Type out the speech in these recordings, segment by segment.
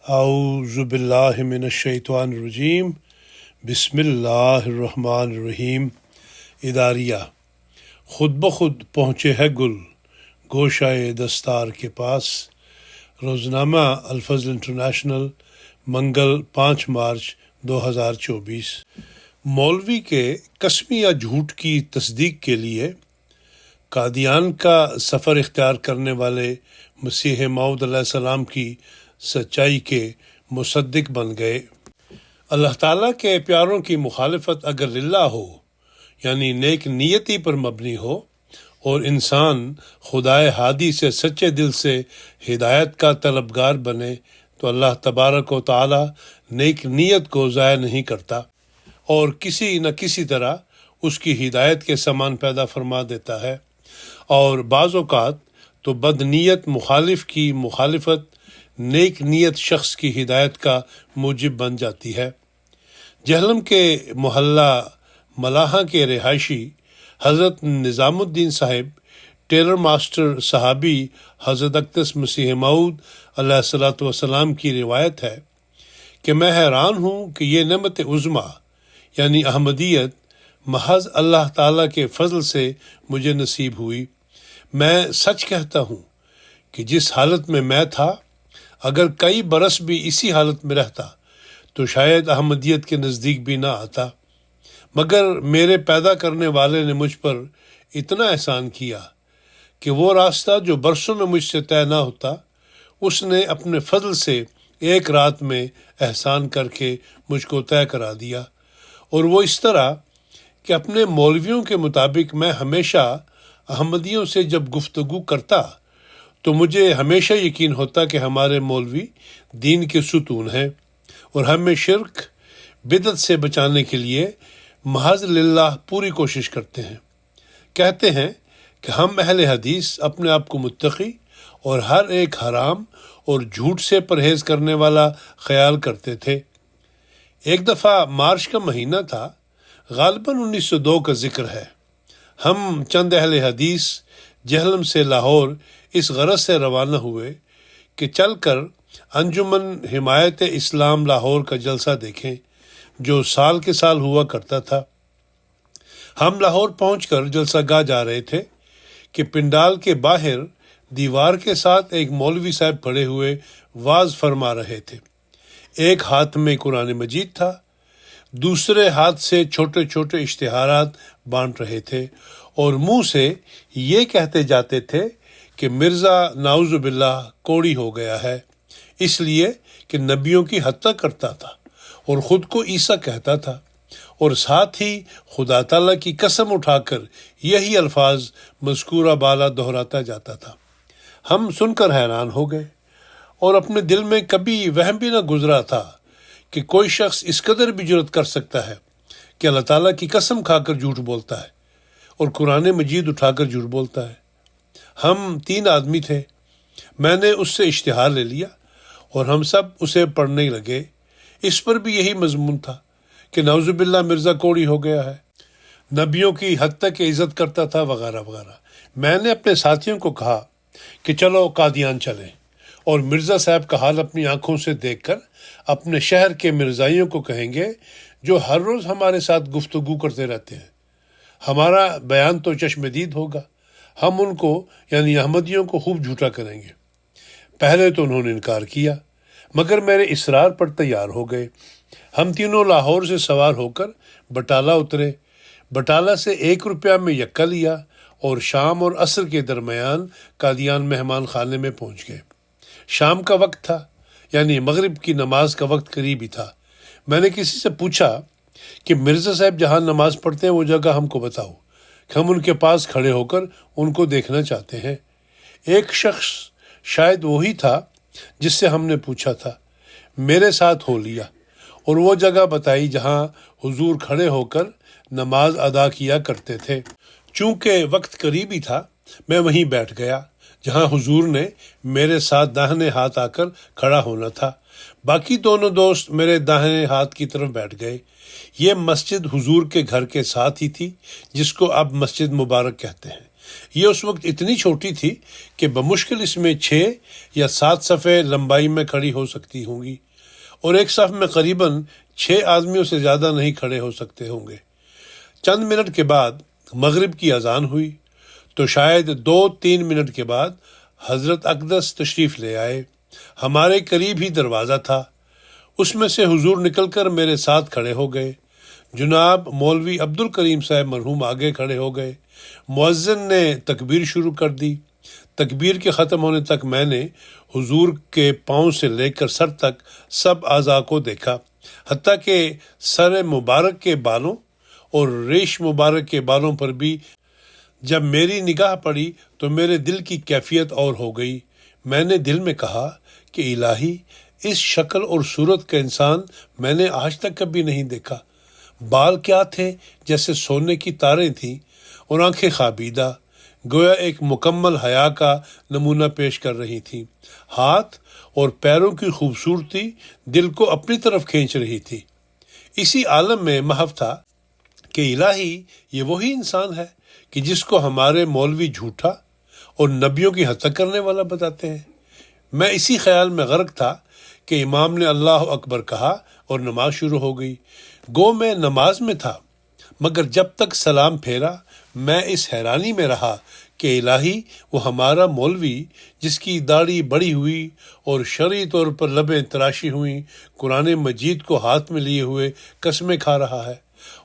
اعوذ باللہ من الشیطان الرجیم بسم اللہ الرحمن الرحیم۔ اداریہ خود بخود پہنچے ہے گل گوشائے دستار کے پاس۔ روزنامہ الفضل انٹرنیشنل، منگل 5 مارچ 2024۔ مولوی کے قسم یا جھوٹ کی تصدیق کے لیے قادیان کا سفر اختیار کرنے والے مسیح موعود علیہ السلام کی سچائی کے مصدق بن گئے۔ اللہ تعالیٰ کے پیاروں کی مخالفت اگر للہ ہو، یعنی نیک نیتی پر مبنی ہو، اور انسان خدائے ہادی سے سچے دل سے ہدایت کا طلبگار بنے، تو اللہ تبارک و تعالیٰ نیک نیت کو ضائع نہیں کرتا اور کسی نہ کسی طرح اس کی ہدایت کے سامان پیدا فرما دیتا ہے۔ اور بعض اوقات تو بد نیت مخالف کی مخالفت نیک نیت شخص کی ہدایت کا موجب بن جاتی ہے۔ جہلم کے محلہ ملاحہ کے رہائشی حضرت نظام الدین صاحب ٹیلر ماسٹر صحابی حضرت اقدس مسیح موعود علیہ الصلوۃ والسلام کی روایت ہے کہ میں حیران ہوں کہ یہ نعمت عظمیٰ یعنی احمدیت محض اللہ تعالیٰ کے فضل سے مجھے نصیب ہوئی۔ میں سچ کہتا ہوں کہ جس حالت میں میں تھا، اگر کئی برس بھی اسی حالت میں رہتا تو شاید احمدیت کے نزدیک بھی نہ آتا، مگر میرے پیدا کرنے والے نے مجھ پر اتنا احسان کیا کہ وہ راستہ جو برسوں میں مجھ سے طے نہ ہوتا، اس نے اپنے فضل سے ایک رات میں احسان کر کے مجھ کو طے کرا دیا۔ اور وہ اس طرح کہ اپنے مولویوں کے مطابق میں ہمیشہ احمدیوں سے جب گفتگو کرتا تو مجھے ہمیشہ یقین ہوتا کہ ہمارے مولوی دین کے ستون ہیں اور ہمیں شرک بدعت سے بچانے کے لیے محض للہ پوری کوشش کرتے ہیں۔ کہتے ہیں کہ ہم اہل حدیث اپنے آپ کو متقی اور ہر ایک حرام اور جھوٹ سے پرہیز کرنے والا خیال کرتے تھے۔ ایک دفعہ مارچ کا مہینہ تھا، غالباً 1902 کا ذکر ہے۔ ہم چند اہل حدیث جہلم سے لاہور اس غرض سے روانہ ہوئے کہ چل کر انجمن حمایت اسلام لاہور کا جلسہ دیکھیں، جو سال کے سال ہوا کرتا تھا۔ ہم لاہور پہنچ کر جلسہ گاہ جا رہے تھے کہ پنڈال کے باہر دیوار کے ساتھ ایک مولوی صاحب کھڑے ہوئے واعظ فرما رہے تھے۔ ایک ہاتھ میں قرآن مجید تھا، دوسرے ہاتھ سے چھوٹے چھوٹے اشتہارات بانٹ رہے تھے اور منہ سے یہ کہتے جاتے تھے کہ مرزا نعوذ باللہ کوڑی ہو گیا ہے، اس لیے کہ نبیوں کی حتیٰ کرتا تھا اور خود کو عیسیٰ کہتا تھا، اور ساتھ ہی خدا تعالیٰ کی قسم اٹھا کر یہی الفاظ مذکورہ بالا دہراتا جاتا تھا۔ ہم سن کر حیران ہو گئے اور اپنے دل میں کبھی وہم بھی نہ گزرا تھا کہ کوئی شخص اس قدر بھی جرأت کر سکتا ہے کہ اللہ تعالیٰ کی قسم کھا کر جھوٹ بولتا ہے اور قرآن مجید اٹھا کر جھوٹ بولتا ہے۔ ہم 3 آدمی تھے، میں نے اس سے اشتہار لے لیا اور ہم سب اسے پڑھنے لگے۔ اس پر بھی یہی مضمون تھا کہ نعوذ باللہ مرزا کوڑی ہو گیا ہے، نبیوں کی حد تک عزت کرتا تھا، وغیرہ وغیرہ۔ میں نے اپنے ساتھیوں کو کہا کہ چلو قادیان چلیں اور مرزا صاحب کا حال اپنی آنکھوں سے دیکھ کر اپنے شہر کے مرزائیوں کو کہیں گے جو ہر روز ہمارے ساتھ گفتگو کرتے رہتے ہیں۔ ہمارا بیان تو چشم دید ہوگا، ہم ان کو یعنی احمدیوں کو خوب جھوٹا کریں گے۔ پہلے تو انہوں نے انکار کیا، مگر میرے اصرار پر تیار ہو گئے۔ ہم تینوں لاہور سے سوار ہو کر بٹالہ اترے، بٹالہ سے 1 روپیہ میں یکا لیا اور شام اور عصر کے درمیان قادیان مہمان خانے میں پہنچ گئے۔ شام کا وقت تھا، یعنی مغرب کی نماز کا وقت قریب ہی تھا۔ میں نے کسی سے پوچھا کہ مرزا صاحب جہاں نماز پڑھتے ہیں وہ جگہ ہم کو بتاؤ کہ ہم ان کے پاس کھڑے ہو کر ان کو دیکھنا چاہتے ہیں۔ ایک شخص، شاید وہی تھا جس سے ہم نے پوچھا تھا، میرے ساتھ ہو لیا اور وہ جگہ بتائی جہاں حضور کھڑے ہو کر نماز ادا کیا کرتے تھے۔ چونکہ وقت قریب ہی تھا، میں وہیں بیٹھ گیا جہاں حضور نے میرے ساتھ داہنے ہاتھ آ کر کھڑا ہونا تھا۔ باقی دونوں دوست میرے داہنے ہاتھ کی طرف بیٹھ گئے۔ یہ مسجد حضور کے گھر کے ساتھ ہی تھی، جس کو اب مسجد مبارک کہتے ہیں۔ یہ اس وقت اتنی چھوٹی تھی کہ بمشکل اس میں 6 یا 7 صفیں لمبائی میں کھڑی ہو سکتی ہوں گی، اور ایک صف میں قریباً 6 آدمیوں سے زیادہ نہیں کھڑے ہو سکتے ہوں گے۔ چند منٹ کے بعد مغرب کی اذان ہوئی تو شاید 2-3 منٹ کے بعد حضرت اقدس تشریف لے آئے۔ ہمارے قریب ہی دروازہ تھا، اس میں سے حضور نکل کر میرے ساتھ کھڑے ہو گئے۔ جناب مولوی عبد الکریم صاحب مرحوم آگے کھڑے ہو گئے۔ مؤذن نے تکبیر شروع کر دی۔ تکبیر کے ختم ہونے تک میں نے حضور کے پاؤں سے لے کر سر تک سب اعضاء کو دیکھا، حتیٰ کہ سر مبارک کے بالوں اور ریش مبارک کے بالوں پر بھی جب میری نگاہ پڑی تو میرے دل کی کیفیت اور ہو گئی۔ میں نے دل میں کہا کہ الہی، اس شکل اور صورت کا انسان میں نے آج تک کبھی نہیں دیکھا۔ بال کیا تھے، جیسے سونے کی تاریں تھیں، اور آنکھیں خوابیدہ، گویا ایک مکمل حیا کا نمونہ پیش کر رہی تھیں۔ ہاتھ اور پیروں کی خوبصورتی دل کو اپنی طرف کھینچ رہی تھی۔ اسی عالم میں محو تھا کہ الہی، یہ وہی انسان ہے کہ جس کو ہمارے مولوی جھوٹا اور نبیوں کی حتیٰ کرنے والا بتاتے ہیں۔ میں اسی خیال میں غرق تھا کہ امام نے اللہ اکبر کہا اور نماز شروع ہو گئی۔ گو میں نماز میں تھا، مگر جب تک سلام پھیرا میں اس حیرانی میں رہا کہ الہی، وہ ہمارا مولوی جس کی داڑھی بڑی ہوئی اور شرعی طور پر لبیں تراشی ہوئیں، قرآن مجید کو ہاتھ میں لیے ہوئے قسمیں کھا رہا ہے،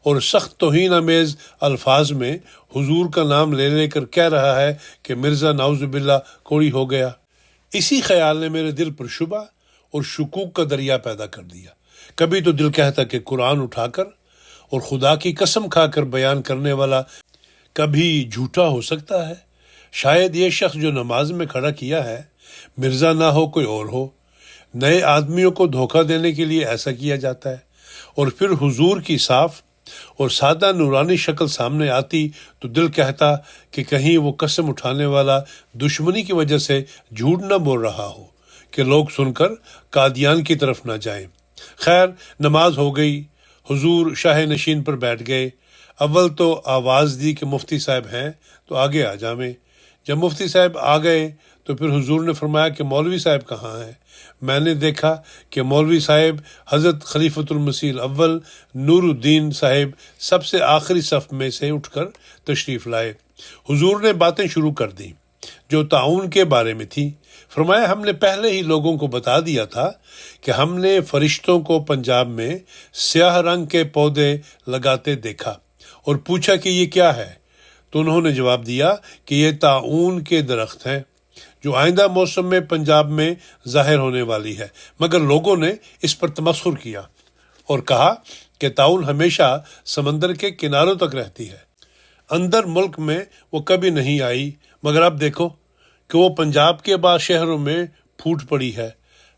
اور سخت توہین آمیز الفاظ میں حضور کا نام لے لے کر کہہ رہا ہے کہ مرزا نعوذ باللہ کوڑی ہو گیا۔ اسی خیال نے میرے دل پر شبہ اور شکوک کا دریا پیدا کر دیا۔ کبھی تو دل کہتا کہ قرآن اٹھا کر اور خدا کی قسم کھا کر بیان کرنے والا کبھی جھوٹا ہو سکتا ہے؟ شاید یہ شخص جو نماز میں کھڑا کیا ہے مرزا نہ ہو، کوئی اور ہو۔ نئے آدمیوں کو دھوکہ دینے کے لیے ایسا کیا جاتا ہے، اور پھر حضور کی صاف اور سادہ نورانی شکل سامنے آتی تو دل کہتا کہ کہیں وہ قسم اٹھانے والا دشمنی کی وجہ سے جھوٹ نہ بول رہا ہو کہ لوگ سن کر قادیان کی طرف نہ جائیں۔ خیر، نماز ہو گئی، حضور شاہ نشین پر بیٹھ گئے۔ اول تو آواز دی کہ مفتی صاحب ہیں تو آگے آ جائیں۔ جب مفتی صاحب آ گئے تو پھر حضور نے فرمایا کہ مولوی صاحب کہاں ہیں؟ میں نے دیکھا کہ مولوی صاحب حضرت خلیفۃ المسیح الاول نور الدین صاحب سب سے آخری صف میں سے اٹھ کر تشریف لائے۔ حضور نے باتیں شروع کر دیں جو تعاون کے بارے میں تھی۔ فرمایا، ہم نے پہلے ہی لوگوں کو بتا دیا تھا کہ ہم نے فرشتوں کو پنجاب میں سیاہ رنگ کے پودے لگاتے دیکھا، اور پوچھا کہ یہ کیا ہے؟ تو انہوں نے جواب دیا کہ یہ تعاون کے درخت ہیں جو آئندہ موسم میں پنجاب میں ظاہر ہونے والی ہے، مگر لوگوں نے اس پر تمسخر کیا اور کہا کہ تعاون ہمیشہ سمندر کے کناروں تک رہتی ہے، اندر ملک میں وہ کبھی نہیں آئی، مگر اب دیکھو کہ وہ پنجاب کے بعض شہروں میں پھوٹ پڑی ہے۔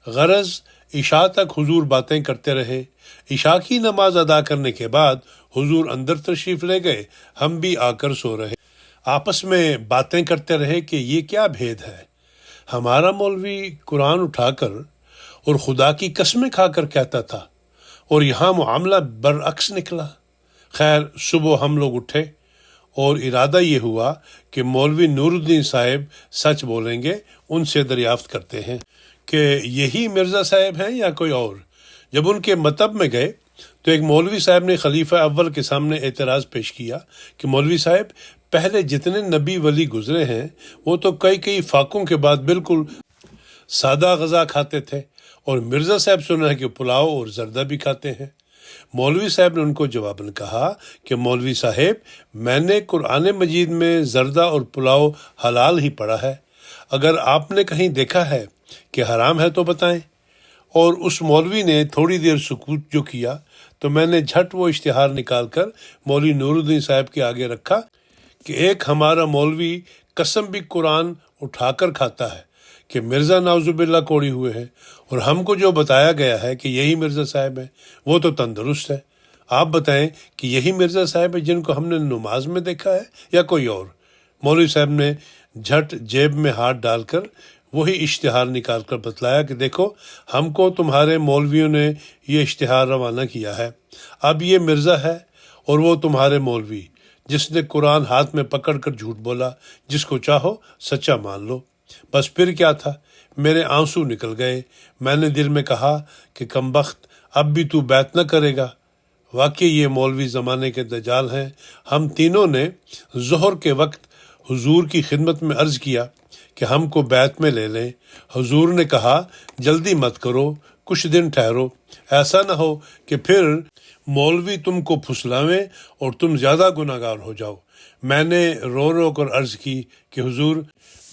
غرض عشاء تک حضور باتیں کرتے رہے۔ عشاء کی نماز ادا کرنے کے بعد حضور اندر تشریف لے گئے، ہم بھی آ کر سو رہے۔ آپس میں باتیں کرتے رہے کہ یہ کیا بھید ہے۔ ہمارا مولوی قرآن اٹھا کر اور خدا کی قسمیں کھا کر کہتا تھا، اور یہاں معاملہ برعکس نکلا۔ خیر، صبح ہم لوگ اٹھے اور ارادہ یہ ہوا کہ مولوی نور الدین صاحب سچ بولیں گے، ان سے دریافت کرتے ہیں کہ یہی مرزا صاحب ہیں یا کوئی اور۔ جب ان کے مطب میں گئے تو ایک مولوی صاحب نے خلیفہ اول کے سامنے اعتراض پیش کیا کہ مولوی صاحب، پہلے جتنے نبی ولی گزرے ہیں وہ تو کئی فاقوں کے بعد بالکل سادہ غذا کھاتے تھے، اور مرزا صاحب سنا ہے کہ پلاؤ اور زردہ بھی کھاتے ہیں۔ مولوی صاحب نے ان کو جواباً کہا کہ مولوی صاحب، میں نے قرآن مجید میں زردہ اور پلاؤ حلال ہی پڑھا ہے، اگر آپ نے کہیں دیکھا ہے کہ حرام ہے تو بتائیں۔ اور اس مولوی نے تھوڑی دیر سکوت جو کیا تو میں نے جھٹ وہ اشتہار نکال کر مولوی نور الدین صاحب کے آگے رکھا کہ ایک ہمارا مولوی قسم بھی قرآن اٹھا کر کھاتا ہے کہ مرزا نعوذ باللہ کوڑی ہوئے ہیں، اور ہم کو جو بتایا گیا ہے کہ یہی مرزا صاحب ہیں وہ تو تندرست ہے۔ آپ بتائیں کہ یہی مرزا صاحب ہے جن کو ہم نے نماز میں دیکھا ہے یا کوئی اور؟ مولوی صاحب نے جھٹ جیب میں ہاتھ ڈال کر وہی اشتہار نکال کر بتلایا کہ دیکھو، ہم کو تمہارے مولویوں نے یہ اشتہار روانہ کیا ہے، اب یہ مرزا ہے اور وہ تمہارے مولوی، جس نے قرآن ہاتھ میں پکڑ کر جھوٹ بولا، جس کو چاہو سچا مان لو۔ بس پھر کیا تھا، میرے آنسو نکل گئے۔ میں نے دل میں کہا کہ کمبخت، اب بھی تو بیعت نہ کرے گا؟ واقعی یہ مولوی زمانے کے دجال ہیں۔ ہم تینوں نے ظہر کے وقت حضور کی خدمت میں عرض کیا کہ ہم کو بیعت میں لے لیں۔ حضور نے کہا جلدی مت کرو، کچھ دن ٹھہرو، ایسا نہ ہو کہ پھر مولوی تم کو پھسلاویں اور تم زیادہ گناہ گار ہو جاؤ۔ میں نے رو رو کر عرض کی کہ حضور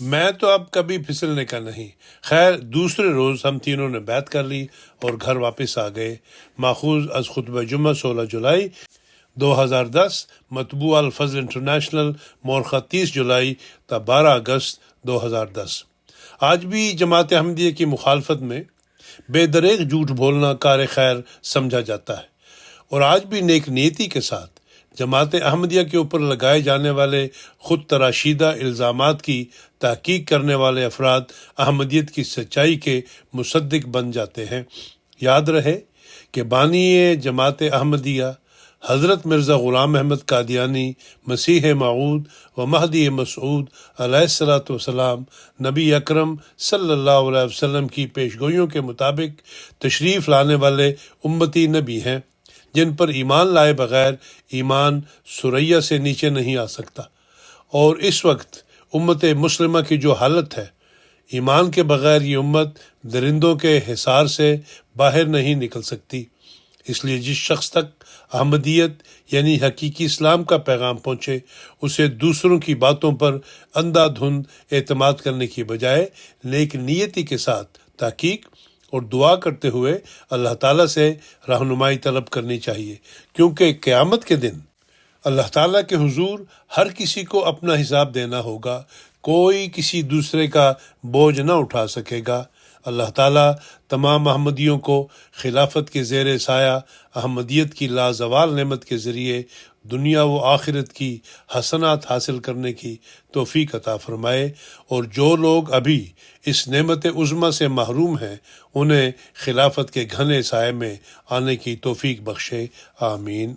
میں تو اب کبھی پھسلنے کا نہیں۔ خیر دوسرے روز ہم تینوں نے بیعت کر لی اور گھر واپس آ گئے۔ ماخوذ از خطبہ جمعہ 16 جولائی 2010، مطبوع الفضل انٹرنیشنل، مورخہ 30 جولائی تا 12 اگست 2010۔ آج بھی جماعت احمدیہ کی مخالفت میں بے دریغ جھوٹ بولنا کار خیر سمجھا جاتا ہے، اور آج بھی نیک نیتی کے ساتھ جماعت احمدیہ کے اوپر لگائے جانے والے خود تراشیدہ الزامات کی تحقیق کرنے والے افراد احمدیت کی سچائی کے مصدق بن جاتے ہیں۔ یاد رہے کہ بانی جماعت احمدیہ حضرت مرزا غلام احمد قادیانی مسیح موعود و مہدی مسعود علیہ الصلوۃ والسلام نبی اکرم صلی اللہ علیہ وسلم کی پیشگوئیوں کے مطابق تشریف لانے والے امتی نبی ہیں، جن پر ایمان لائے بغیر ایمان ثریا سے نیچے نہیں آ سکتا۔ اور اس وقت امت مسلمہ کی جو حالت ہے، ایمان کے بغیر یہ امت درندوں کے حصار سے باہر نہیں نکل سکتی۔ اس لیے جس شخص تک احمدیت یعنی حقیقی اسلام کا پیغام پہنچے، اسے دوسروں کی باتوں پر اندھا دھند اعتماد کرنے کی بجائے نیک نیتی کے ساتھ تحقیق اور دعا کرتے ہوئے اللہ تعالیٰ سے رہنمائی طلب کرنی چاہیے، کیونکہ قیامت کے دن اللہ تعالیٰ کے حضور ہر کسی کو اپنا حساب دینا ہوگا، کوئی کسی دوسرے کا بوجھ نہ اٹھا سکے گا۔ اللہ تعالیٰ تمام احمدیوں کو خلافت کے زیر سایہ احمدیت کی لازوال نعمت کے ذریعے دنیا و آخرت کی حسنات حاصل کرنے کی توفیق عطا فرمائے، اور جو لوگ ابھی اس نعمت عظمیٰ سے محروم ہیں انہیں خلافت کے گھنے سائے میں آنے کی توفیق بخشے۔ آمین۔